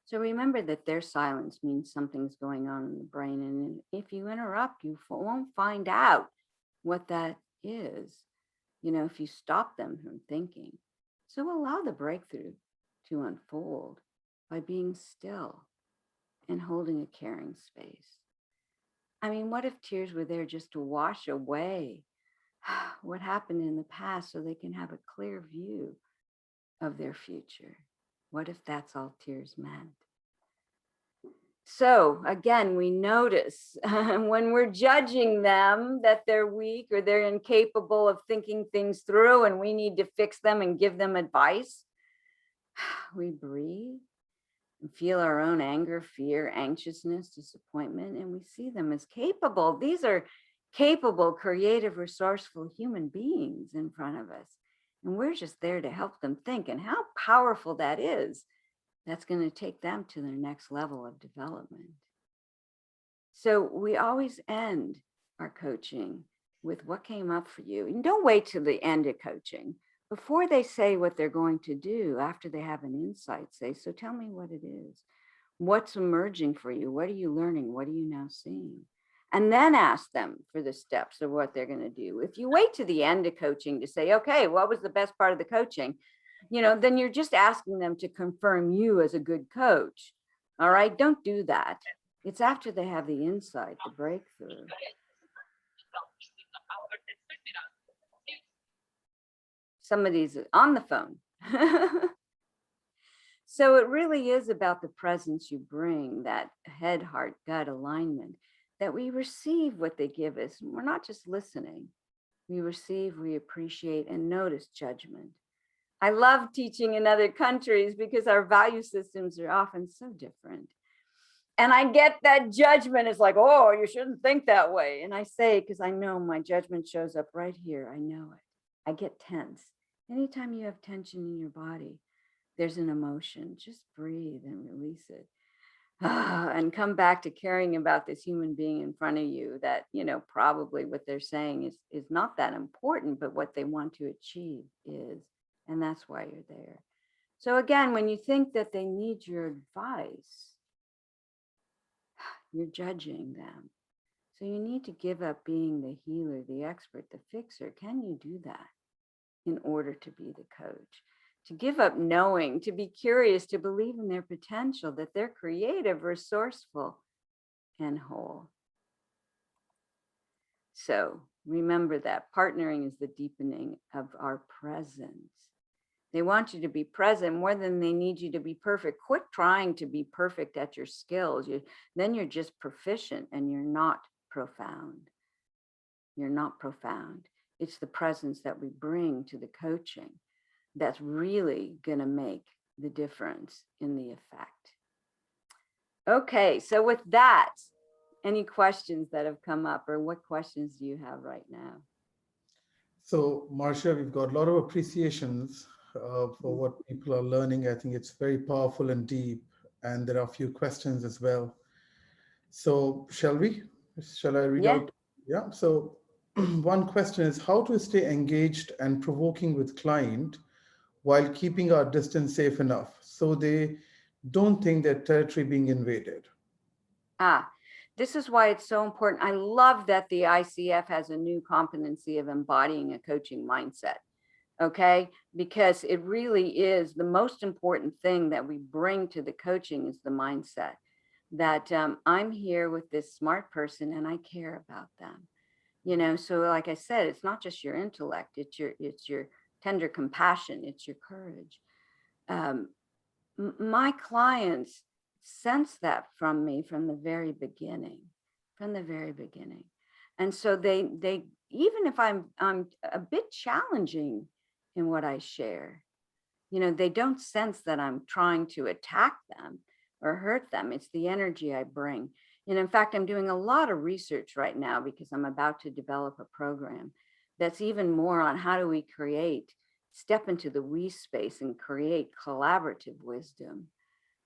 So remember that their silence means something's going on in the brain. And if you interrupt, you won't find out what that is, if you stop them from thinking. So allow the breakthrough to unfold by being still and holding a caring space. I mean, what if tears were there just to wash away what happened in the past so they can have a clear view of their future? What if that's all tears meant? So again, we notice when we're judging them that they're weak or they're incapable of thinking things through and we need to fix them and give them advice. We breathe and feel our own anger, fear, anxiousness, disappointment, and we see them as capable. These are capable, creative, resourceful human beings in front of us. And we're just there to help them think. And how powerful that is, that's going to take them to their next level of development. So we always end our coaching with what came up for you. And don't wait till the end of coaching. Before they say what they're going to do, after they have an insight, say, so tell me what it is. What's emerging for you? What are you learning? What are you now seeing? And then ask them for the steps of what they're going to do. If you wait to the end of coaching to say, okay, what was the best part of the coaching? Then you're just asking them to confirm you as a good coach. All right, don't do that. It's after they have the insight, the breakthrough. Somebody's on the phone. So it really is about the presence you bring, that head, heart, gut alignment, that we receive what they give us. We're not just listening. We receive, we appreciate, and notice judgment. I love teaching in other countries because our value systems are often so different. And I get that judgment is like, oh, you shouldn't think that way. And I say, because I know my judgment shows up right here. I know it. I get tense. Anytime you have tension in your body, there's an emotion. Just breathe and release it. And come back to caring about this human being in front of you that, probably what they're saying is not that important, but what they want to achieve is. And that's why you're there. So again, when you think that they need your advice, you're judging them. So you need to give up being the healer, the expert, the fixer. Can you do that in order to be the coach? To give up knowing, to be curious, to believe in their potential, that they're creative, resourceful, and whole. So remember that partnering is the deepening of our presence. They want you to be present more than they need you to be perfect. Quit trying to be perfect at your skills. Then you're just proficient and you're not profound. You're not profound. It's the presence that we bring to the coaching that's really going to make the difference in the effect. Okay, so with that, any questions that have come up, or what questions do you have right now? So, Marcia, we've got a lot of appreciations for what people are learning. I think it's very powerful and deep, and there are a few questions as well. So, shall I read out? Yeah. So, one question is how to stay engaged and provoking with client while keeping our distance safe enough so they don't think their territory being invaded. This is why it's so important. I love that the ICF has a new competency of embodying a coaching mindset. Okay, because it really is the most important thing that we bring to the coaching is the mindset that I'm here with this smart person and I care about them. So like I said, it's not just your intellect, it's your tender compassion, it's your courage. My clients sense that from me from the very beginning. And so they even if I'm a bit challenging in what I share, they don't sense that I'm trying to attack them or hurt them. It's the energy I bring. And in fact, I'm doing a lot of research right now because I'm about to develop a program that's even more on how do we step into the we space and create collaborative wisdom,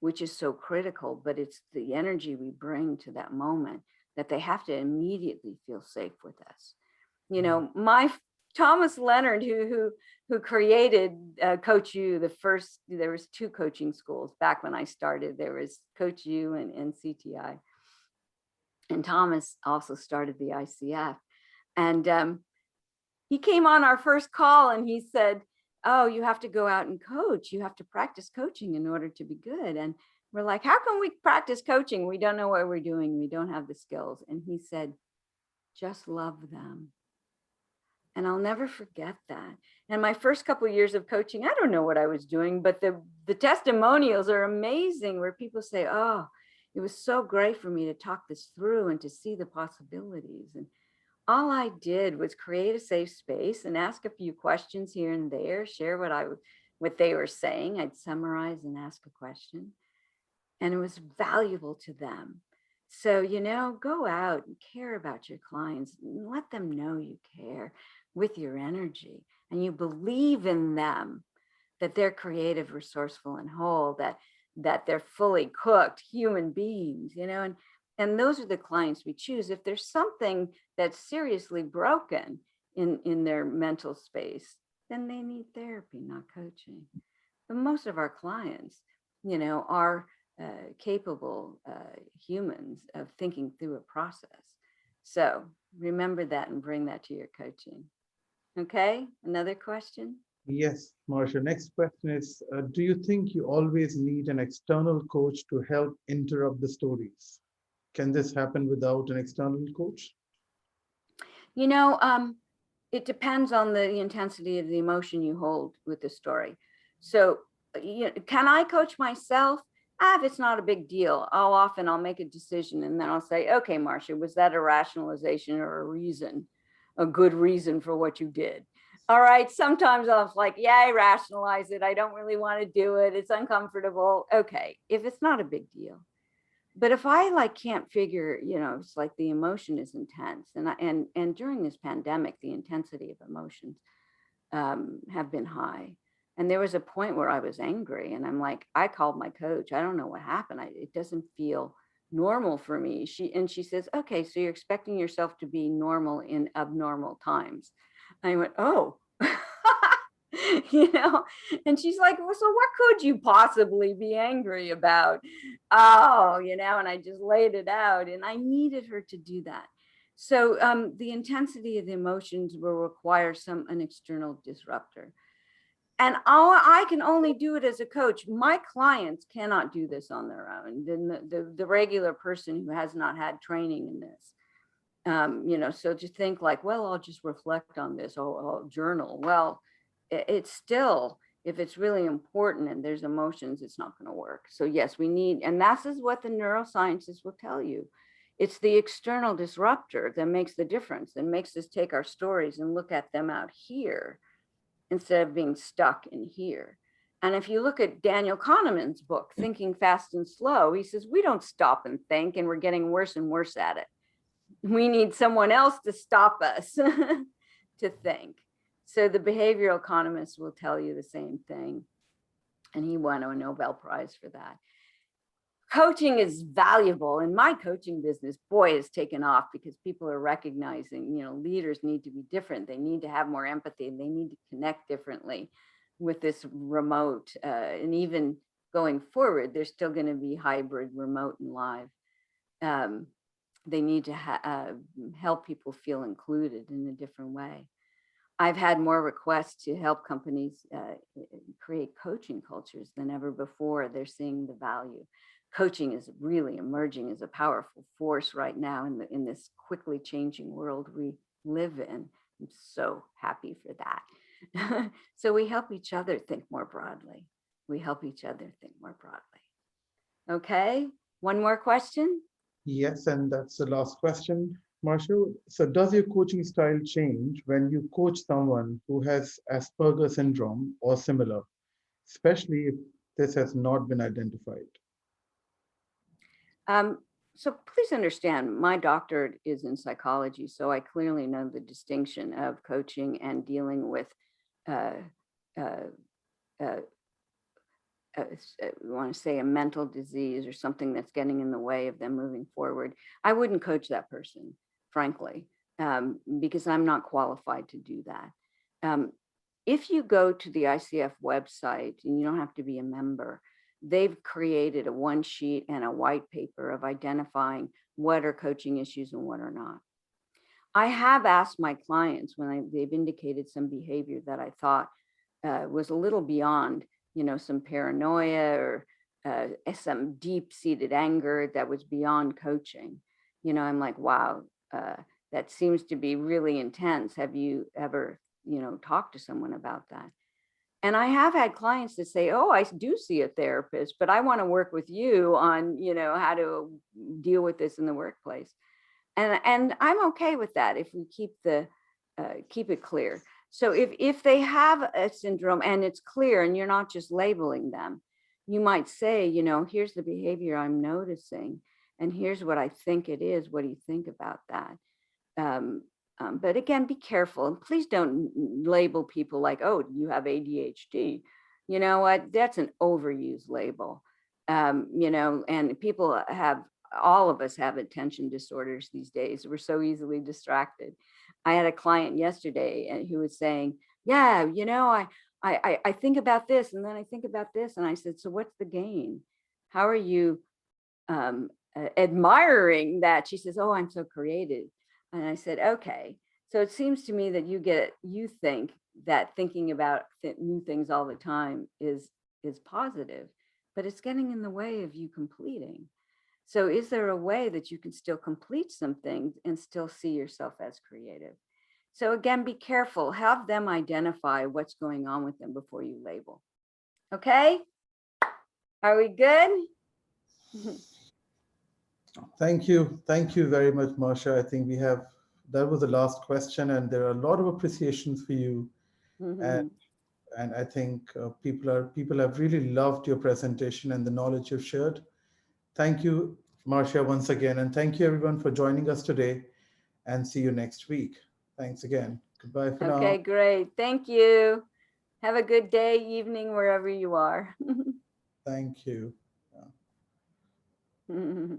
which is so critical, but it's the energy we bring to that moment that they have to immediately feel safe with us. My Thomas Leonard, who created Coach U, there was 2 coaching schools back when I started. There was Coach U and CTI. And Thomas also started the ICF. And he came on our first call and he said, oh, you have to go out and coach. You have to practice coaching in order to be good. And we're like, how can we practice coaching? We don't know what we're doing. We don't have the skills. And he said, just love them. And I'll never forget that. And my first couple of years of coaching, I don't know what I was doing, but the testimonials are amazing where people say, oh, it was so great for me to talk this through and to see the possibilities. And all I did was create a safe space and ask a few questions here and there, share what they were saying. I'd summarize and ask a question. and it was valuable to them. So, go out and care about your clients and let them know you care with your energy and you believe in them, that they're creative, resourceful, and whole, that they're fully cooked human beings, and those are the clients we choose. If there's something that's seriously broken in their mental space, then they need therapy, not coaching. But most of our clients, are capable humans of thinking through a process. So remember that and bring that to your coaching. Okay, another question? Yes, Marcia. Next question is, do you think you always need an external coach to help interrupt the stories? Can this happen without an external coach? It depends on the intensity of the emotion you hold with the story. So, can I coach myself? If it's not a big deal, I'll make a decision and then I'll say, okay, Marcia, was that a rationalization or a reason, a good reason for what you did? All right. Sometimes I was like, yeah, I rationalize it. I don't really want to do it. It's uncomfortable. Okay. If it's not a big deal. But if I can't figure, it's like the emotion is intense, and during this pandemic, the intensity of emotions have been high. And there was a point where I was angry, and I'm like, I called my coach. I don't know what happened. It doesn't feel normal for me. She says, okay, so you're expecting yourself to be normal in abnormal times. I went, oh. And she's like, well, so what could you possibly be angry about? Oh, and I just laid it out, and I needed her to do that. So the intensity of the emotions will require an external disruptor. And I can only do it as a coach. My clients cannot do this on their own. The regular person who has not had training in this, so just think like, well, I'll just reflect on this, I'll journal. Well, it's still, if it's really important and there's emotions, it's not going to work. So yes, we need, and that is what the neuroscientists will tell you. It's the external disruptor that makes the difference, and makes us take our stories and look at them out here instead of being stuck in here. And if you look at Daniel Kahneman's book, Thinking Fast and Slow, he says, we don't stop and think, and we're getting worse and worse at it. We need someone else to stop us to think. So the behavioral economists will tell you the same thing. And he won a Nobel Prize for that. Coaching is valuable, and my coaching business, boy, has taken off because people are recognizing, leaders need to be different. They need to have more empathy. They need to connect differently with this remote. And even going forward, there's still going to be hybrid, remote, and live. They need to help people feel included in a different way. I've had more requests to help companies create coaching cultures than ever before. They're seeing the value. Coaching is really emerging as a powerful force right now in this quickly changing world we live in. I'm so happy for that. So we help each other think more broadly. Okay, one more question. Yes, and that's the last question, Marcia. So does your coaching style change when you coach someone who has Asperger syndrome or similar, especially if this has not been identified? So please understand, my doctorate is in psychology, so I clearly know the distinction of coaching and dealing with we want to say a mental disease or something that's getting in the way of them moving forward. I wouldn't coach that person, frankly, because I'm not qualified to do that. If you go to the ICF website, and you don't have to be a member, they've created a one sheet and a white paper of identifying what are coaching issues and what are not. I have asked my clients when they've indicated some behavior that I thought was a little beyond, some paranoia or some deep-seated anger that was beyond coaching. I'm like, wow, that seems to be really intense. Have you ever, talked to someone about that? And I have had clients that say, oh, I do see a therapist, but I want to work with you on, how to deal with this in the workplace. And I'm okay with that if we keep it clear. So if they have a syndrome and it's clear and you're not just labeling them, you might say, you know, here's the behavior I'm noticing, and here's what I think it is. What do you think about that? But again, be careful, and please don't label people like, oh, you have ADHD. You know what? That's an overused label. You know, and people have, all of us have attention disorders these days. We're so easily distracted. I had a client yesterday who was saying, yeah, you know, I think about this, and then I think about this. And I said, so what's the gain? How are you admiring that? She says, oh, I'm so creative. And I said, okay. So it seems to me that you think that thinking about new things all the time is positive, but it's getting in the way of you completing. So is there a way that you can still complete some things and still see yourself as creative? So again, be careful, have them identify what's going on with them before you label. Okay? Are we good? Thank you. Thank you very much, Marcia. I think that was the last question, and there are a lot of appreciations for you. And I think people have really loved your presentation and the knowledge you've shared. Thank you, Marcia, once again, and thank you everyone for joining us today. And see you next week. Thanks again. Goodbye for now. Okay, great. Thank you. Have a good day, evening, wherever you are. Thank you. Yeah.